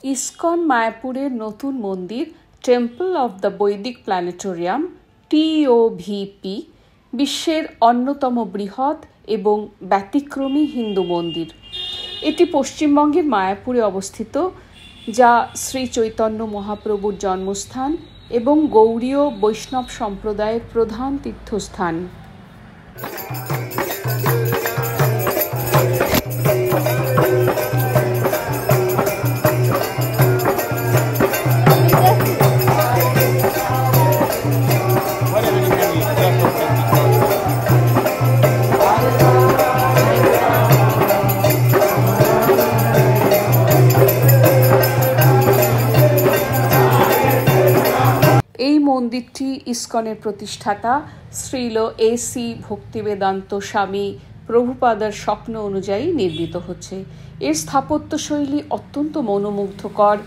ISKCON মায়াপুরের নতুন মন্দির টেম্পল অফ দ্য বৈদিক প্ল্যানেটোরিয়াম TOVP বিশ্বের অন্যতম বৃহৎ এবং ব্যতিক্রমী হিন্দু মন্দির। এটি পশ্চিমবঙ্গের মায়াপুরে অবস্থিত, যা শ্রী চৈতন্য মহাপ্রভুর জন্মস্থান এবং গৌড়ীয় বৈষ্ণব সম্প্রদায়ের প্রধান তীর্থস্থান। এই মন্দিরটি ইসকনের প্রতিষ্ঠাতা শ্রীল AC ভক্তিবেদান্ত স্বামী প্রভুপাদার স্বপ্ন অনুযায়ী নির্মিত হচ্ছে। এর স্থাপত্যশৈলী অত্যন্ত মনোমুগ্ধকর,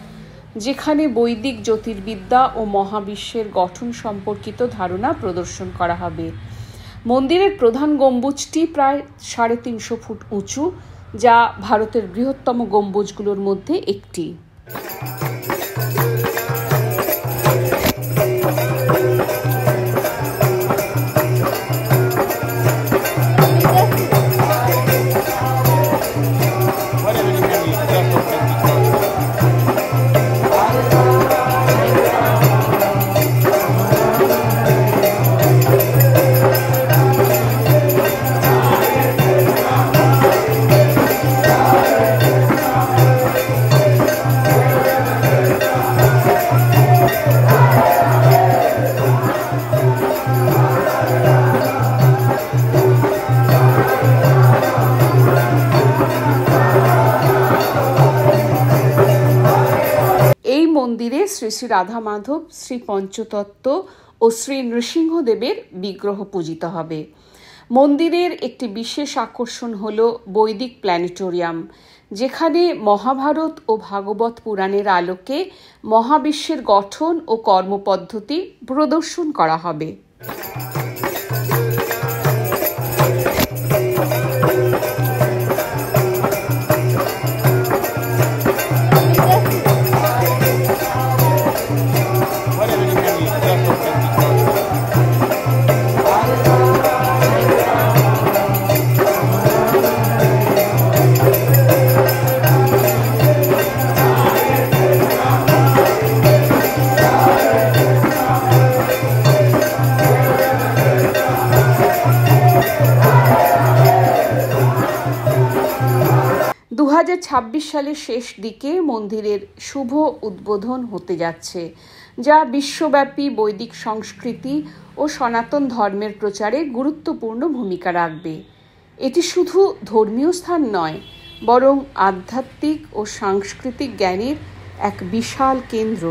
যেখানে বৈদিক জ্যোতির্বিদ্যা ও মহাবিশ্বের গঠন সম্পর্কিত ধারণা প্রদর্শন করা হবে। মন্দিরের প্রধান গম্বুজটি প্রায় 350 ফুট উঁচু, যা ভারতের বৃহত্তম গম্বুজগুলোর মধ্যে একটি। মন্দিরে শ্রী শ্রী রাধা মাধব, শ্রী পঞ্চতত্ত্ব ও শ্রী নৃসিংহদেবের বিগ্রহ পূজিত হবে। মন্দিরের একটি বিশেষ আকর্ষণ হল বৈদিক প্ল্যানেটোরিয়াম, যেখানে মহাভারত ও ভাগবত পুরাণের আলোকে মহাবিশ্বের গঠন ও কর্মপদ্ধতি প্রদর্শন করা হবে। সালের শেষ দিকে মন্দিরের শুভ উদ্বোধন হতে যাচ্ছে, যা বিশ্বব্যাপী বৈদিক সংস্কৃতি ও সনাতন ধর্মের প্রচারে গুরুত্বপূর্ণ ভূমিকা রাখবে। এটি শুধু ধর্মীয় স্থান নয়, বরং আধ্যাত্মিক ও সাংস্কৃতিক জ্ঞানের এক বিশাল কেন্দ্র।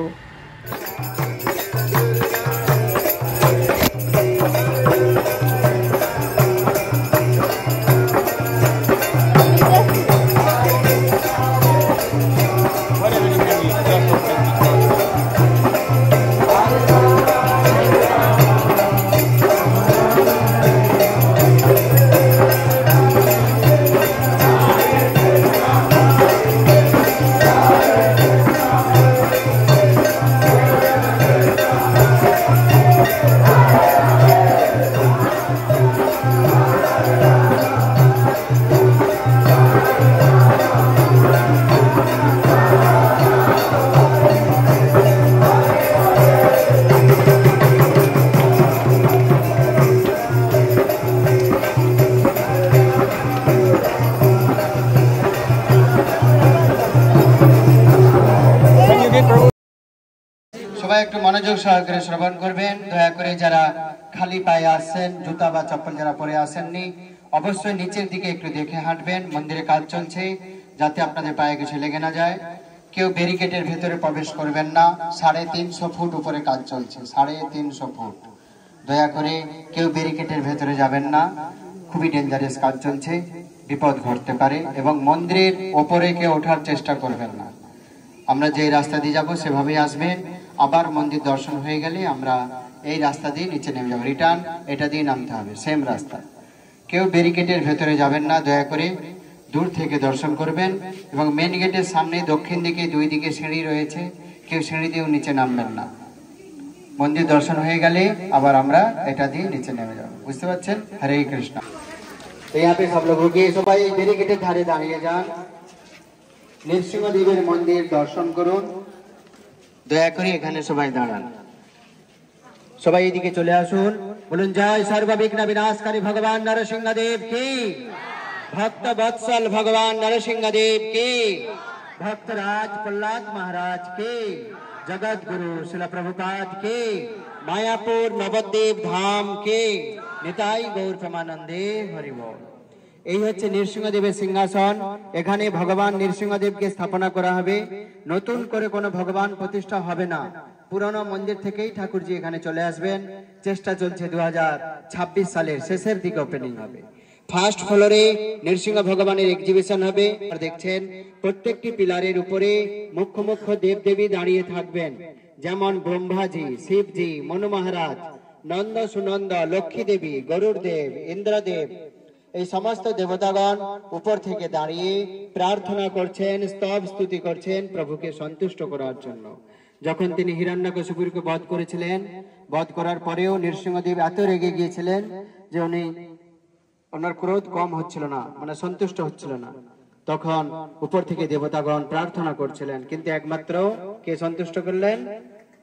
একটু মনোযোগ সহকারে শ্রবণ করবেন। দয়া করে যারা খালি পায়ে আসছেন, জুতা বা চপ্পল যারা পরে আসেননি, অবশ্যই নিচের দিকে একটু দেখে হাঁটবেন। মন্দিরে কাজ চলছে, যাতে আপনাদের পায়ে কিছু লেগে না যায়। কেউ ব্যারিকেডের ভেতরে প্রবেশ করবেন না। 350 ফুট উপরে কাজ চলছে, 350 ফুট। দয়া করে কেউ ব্যারিকেডের ভেতরে যাবেন না, খুবই ডেঞ্জারাস কাজ চলছে, বিপদ ঘটতে পারে। এবং মন্দিরের ওপরে কেউ ওঠার চেষ্টা করবেন না। আমরা যে রাস্তা দিয়ে যাব সেভাবেই আসবেন। আবার মন্দির দর্শন হয়ে গেলে আমরা এই রাস্তা দিয়ে নিচে নেমে যাবো, রিটার্ন এটা দিয়ে নামতে হবে, সেম রাস্তা। কেউ ব্যারিকেডের ভেতরে যাবেন না দয়া করে। দূর থেকে দর্শন করবেন এবং মেন গেটের সামনে দক্ষিণ দিকে দুই দিকে সিঁড়ি রয়েছে, কেউ সিঁড়ি দিয়েও নিচে নামবেন না। মন্দির দর্শন হয়ে গেলে আবার আমরা এটা দিয়ে নিচে নেমে যাব, বুঝতে পারছেন? হরে কৃষ্ণ। তো यहाँ पे सब लोग रुकिए, সবাই ব্যারিকেডের ধারে দাঁড়িয়ে যান। নৃসিংহদেবের মন্দির দর্শন করুন, দয়া করে এখানে সবাই দাঁড়ান। সবাই এদিকে চলে আসুন, বলুন জয় সর্ববিঘ্ন বিনাশকারী ভগবান নরসিংহদেব কি, ভক্ত বৎসল ভগবান নরসিংহদেব কি, ভক্তরাজ प्रहलाद महाराज के, जगत गुरु शिला प्रभुपाद के, मायापुर नवद्वीप धाम के, निताई गौर प्रेमानंदे हरि बोल। এই হচ্ছে নৃসিংহদেবের সিংহাসন। এখানে ভগবান নৃসিংহদেবকে স্থাপনা করা হবে, নতুন করে কোনো ভগবান প্রতিষ্ঠা হবে না। পুরনো মন্দির থেকেই ঠাকুরজি এখানে চলে আসবেন। চেষ্টা চলছে 2026 সালের শেষের দিকে ওপেনিং হবে। ফার্স্ট ফ্লোরে নৃসিংহ ভগবানের এক্সিবিশন হবে। আর দেখছেন প্রত্যেকটি পিলারের উপরে মুখ্য মুখ্য দেবদেবী দাঁড়িয়ে থাকবেন, যেমন ব্রহ্মাজি, শিবজি, মনু মহারাজ, নন্দ সুনন্দ, লক্ষ্মী দেবী, গরুড় দেব, ইন্দ্রদেব। এই সমস্ত দেবতাগণ উপর থেকে দাঁড়িয়ে প্রার্থনা করছেন, স্তব স্তুতি করছেন প্রভুকে সন্তুষ্ট করার জন্য। যখন তিনি হিরণ্যকশিপুরকে বধ করেছিলেন, বধ করার পরেও নৃসিংহদেব এত রেগে গিয়েছিলেন যে ওনার ক্রোধ কম হচ্ছিল না, মানে সন্তুষ্ট হচ্ছিল না। তখন উপর থেকে দেবতাগণ প্রার্থনা করছিলেন, কিন্তু একমাত্র কে সন্তুষ্ট করলেন?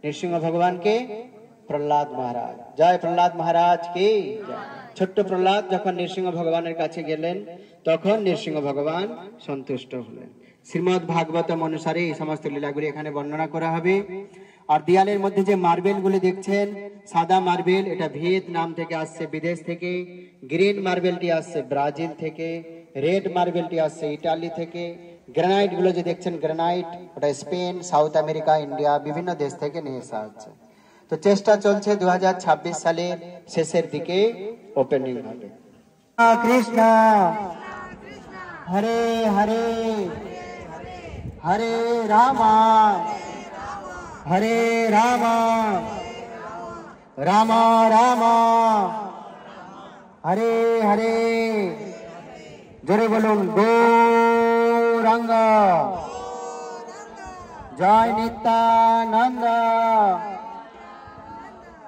নৃসিংহ ভগবানকে, প্রহ্লাদ মহারাজ। জয় প্রহ্লাদ মহারাজ কি জয়। ছোট্ট প্রহ্লাদ যখন নৃসিংহ ভগবানের কাছে গেলেন, তখন নৃসিংহ ভগবান সন্তুষ্ট হলেন। শ্রীমদ ভাগবতম অনুসারে এই সমস্ত লীলাগুলি এখানে বর্ণনা করা হবে। আর দেয়ালের মধ্যে যে মার্বেল গুলি দেখছেন, সাদা মার্বেল, এটা ভিয়েতনাম থেকে আসছে, বিদেশ থেকে। গ্রিন মার্বেলটি আসছে ব্রাজিল থেকে, রেড মার্বেলটি আসছে ইটালি থেকে। গ্রানাইট গুলো যে দেখছেন, গ্রানাইট ওটা স্পেন, সাউথ আমেরিকা, ইন্ডিয়া, বিভিন্ন দেশ থেকে নিয়ে আসা হচ্ছে। তো চেষ্টা চলছে 2026 সালের শেষের দিকে ওপেনিং হবে। কৃষ্ণ হরে হরে, হরে রামা হরে রামা, রাম রাম হরে হরে। জোরে বলুন গৌরাঙ্গ, জয় নিত্যানন্দ,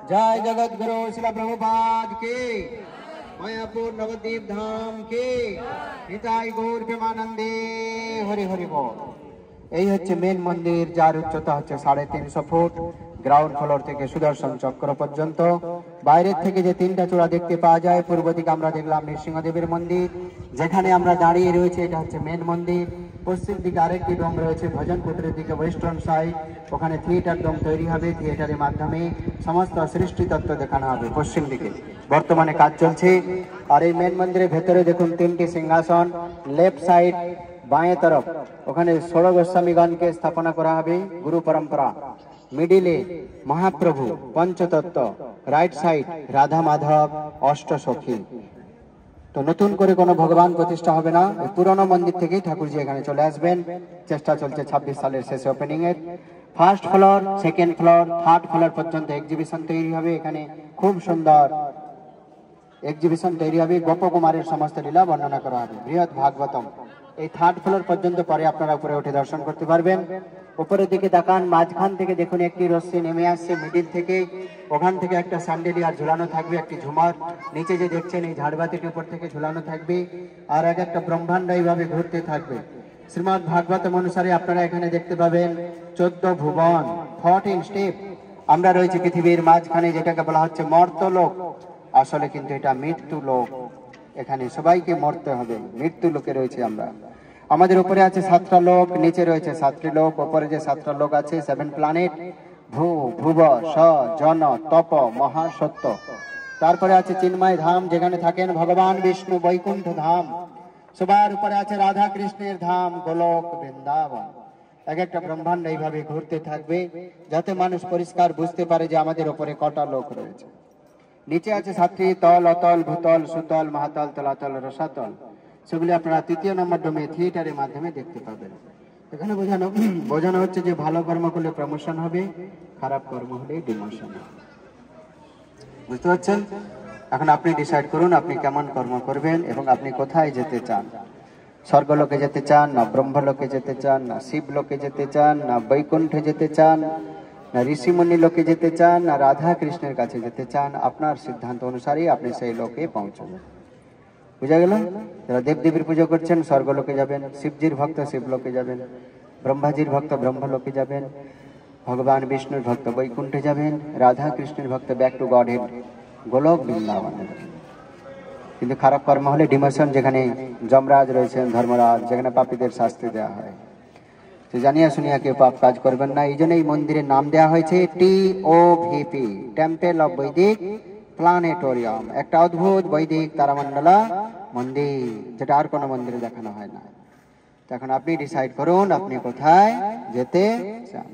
जय जगत गुरु शिला प्रभुपाद के, मायापुर नवद्वीप धाम के, निताई गौर प्रेमानंदे हरि हरि बोल। এই হচ্ছে মেন মন্দির, যার উচ্চতা হচ্ছে 350 ফুট। গ্রাউন্ড ফ্লোর থেকে সুদর্শন চক্র পর্যন্ত। বাইরের থেকে যে তিনটা চূড়া দেখতে পাওয়া যায়, পূর্ব দিকে আমরা দেখলাম নৃসিংহদেবের মন্দির, যেখানে আমরা দাঁড়িয়ে রয়েছে এটা হচ্ছে মেন মন্দির। পশ্চিম দিকে আরেকটি ডোম রয়েছে, ভজনপুরের দিকে ওয়েস্টার্ন সাইড, ওখানে থিয়েটার ডোম তৈরি হবে। থিয়েটারের মাধ্যমে সমস্ত সৃষ্টি তত্ত্ব দেখানো হবে পশ্চিম দিকে। বর্তমানে কাজ চলছে। আর এই মেন মন্দিরের ভেতরে দেখুন তিনটি সিংহাসন। লেফট সাইড বাঁয়ে তরফ ওখানে ষোড় গোস্বামীগণকে স্থাপনা করা হবে, গুরু পরম্পরা। মিডিলে মহাপ্রভু পঞ্চতত্ত্ব, রাইট সাইড রাধা মাধব অষ্টসখী। তো নতুন করে কোনো ভগবান প্রতিষ্ঠা হবে না, পুরনো মন্দির থেকেই ঠাকুরজি এখানে চলে আসবেন। চেষ্টা চলছে 26 সালের শেষে ওপেনিং এর। First floor, second floor, third floor পর্যন্ত এক্সিবিশন তৈরি হবে। এখানে খুব সুন্দর এক্সিবিশন তৈরি হবে, গোপকুমারের সমস্ত লীলা বর্ণনা করা হবে, বৃহৎ ভাগবতম। এই থার্ড ফ্লোর পর্যন্ত পরে আপনারা উপরে উঠে দর্শন করতে পারবেন। উপরের দিকে তাকান, মাঝখান থেকে দেখুন একটি রশ্মি নেমে আসছে মিডিল থেকে, ওখান থেকে একটা স্যান্ডেলিয়ার ঝুলানো থাকবে, একটি ঝুমার। নিচে যে দেখছেন এই ঝাড়বাতির উপর থেকে ঝুলানো থাকবে, আর একটা ব্রহ্মাণ্ড এইভাবে ঘুরতে থাকবে। শ্রীমদ ভাগবতম অনুসারে আপনারা এখানে দেখতে পাবেন 14 ভুবন, 14 স্টেপ। আমরা রয়েছে পৃথিবীর মাঝখানে, যেটাকে বলা হচ্ছে মর্তলোক। আসলে কিন্তু এটা মৃত্যু লোক। এখানে সবাইকে মরতে হবে, মৃত্যু লোকে রয়েছে আমরা। আমাদের উপরে আছে 7টা লোক, নিচে রয়েছে 7টি লোক। উপরে যে 7টা লোক আছে, 7 প্ল্যানেট, ভূ ভুব স জন তপ মহাসত্য। তারপরে আছে চিন্ময় ধাম, যেখানে থাকেন ভগবান বিষ্ণু, বৈকুণ্ঠ ধাম। সবার উপরে আছে রাধা কৃষ্ণের ধাম, গোলক বৃন্দাবন। এক একটা ব্রহ্মাণ্ড এইভাবে ঘুরতে থাকবে, যাতে মানুষ পরিষ্কার বুঝতে পারে যে আমাদের উপরে কটা লোক রয়েছে। নিচে আছে 7টি তল, অতল, ভূতল, সুতল, মহাতল, তলাতল, রসাতল। সেগুলি আপনারা 3য় নম্বর ডোমে থিয়েটারের মাধ্যমে দেখতে পাবেন। এখানে বোঝানো হচ্ছে যে ভালো কর্ম করলে প্রমোশন হবে, খারাপ কর্ম হলে ডিমোশন হবে। বুঝতে পারছেন? এখন আপনি ডিসাইড করুন আপনি কেমন কর্ম করবেন এবং আপনি কোথায় যেতে চান। স্বর্গলোকে যেতে চান, না ব্রহ্মলোকে যেতে চান, না শিবলোকে যেতে চান, না বৈকুণ্ঠে যেতে চান, না ঋষিমুনি লোকে যেতে চান, না রাধা কৃষ্ণের কাছে যেতে চান, আপনার সিদ্ধান্ত অনুসারেই আপনি সেই লোকে পৌঁছবেন। বুঝা গেল? যারা দেবদেবীর পুজো করছেন স্বর্গলোকে যাবেন, শিবজির ভক্ত শিবলোকে যাবেন, ব্রহ্মাজির ভক্ত ব্রহ্মলোকে যাবেন, ভগবান বিষ্ণুর ভক্ত বৈকুণ্ঠে যাবেন, রাধা কৃষ্ণের ভক্ত ব্যাক টু গড হেড গোলক বৃন্দাবনে যাবেন। কিন্তু খারাপ কর্ম হলে ডিমোশন, যেখানে যমরাজ রয়েছেন, ধর্মরাজ, যেখানে পাপীদের শাস্তি দেওয়া হয়। তো জানিয়া শুনিয়া কেউ পাপ কাজ করবেন না। এই জন্য এই মন্দিরের নাম দেওয়া হয়েছে TOVP, টেম্পল অফ বৈদিক প্ল্যানেটোরিয়াম, একটা অদ্ভুত বৈদিক তারামণ্ডলা মন্দির, যেটা আর কোনো মন্দিরে দেখানো হয় না। তখন আপনি ডিসাইড করুন আপনি কোথায় যেতে চান।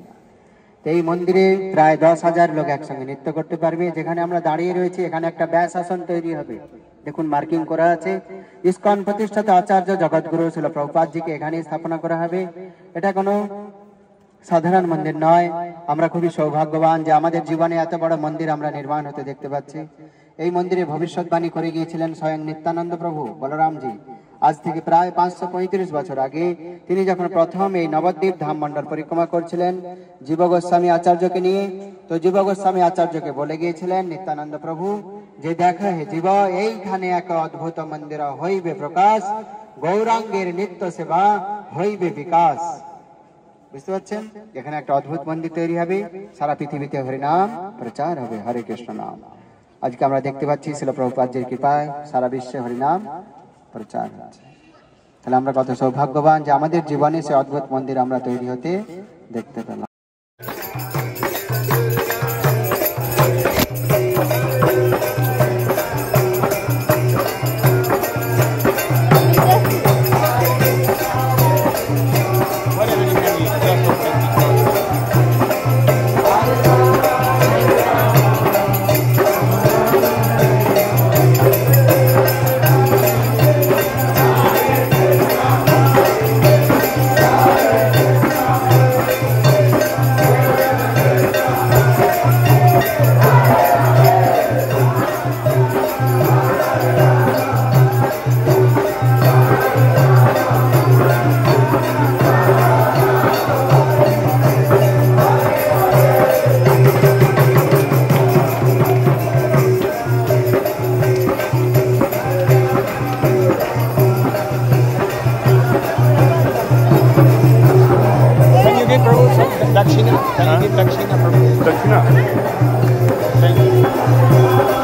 এই মন্দিরে প্রায় 10,000 লোক একসঙ্গে নৃত্য করতে পারবে। যেখানে আমরা দাঁড়িয়ে রয়েছি এখানে একটা ব্যাস আসন তৈরি হবে, দেখুন মার্কিং করা আছে। ইসকন প্রতিষ্ঠাতা আচার্য জগৎগুরু শিল প্রভুপাদজিকে এখানে স্থাপনা করা হবে। এটা কোনো সাধারণ মন্দির নয়। আমরা খুবই সৌভাগ্যবান যে আমাদের জীবনে এত বড় মন্দির আমরা নির্মাণ হতে দেখতে পাচ্ছি। এই মন্দিরে ভবিষ্যৎবাণী করে গিয়েছিলেন স্বয়ং নিত্যানন্দ প্রভু বলরামজি। আজ থেকে প্রায় 535 বছর আগে তিনি যখন প্রথম এই নবদ্বীপ ধাম মণ্ডল পরিক্রমা করছিলেন জীব গোস্বামী আচার্যকে নিয়ে, তো জীব গোস্বামী আচার্যকে বলে গিয়েছিলেন নিত্যানন্দ প্রভু যে দেখা হে জীব, এইখানে এক অদ্ভুত মন্দির হইবে প্রকাশ, গৌরাঙ্গের নিত্য সেবা হইবে বিকাশ। বুঝতে পারছেন? এখানে একটা অদ্ভুত মন্দির তৈরি হবে, সারা পৃথিবীতে হরিনাম প্রচার হবে, হরে কৃষ্ণ নাম। আজকে আমরা দেখতে পাচ্ছি শিল প্রভুপাদজির কৃপায় সারা বিশ্বে হরিনাম প্রচার হচ্ছে। তাহলে আমরা কত সৌভাগ্যবান যে আমাদের জীবনে সে অদ্ভুত মন্দির আমরা তৈরি হতে দেখতে পেলাম। Dakshina? Can you give Dakshina? Dakshina? Thank you.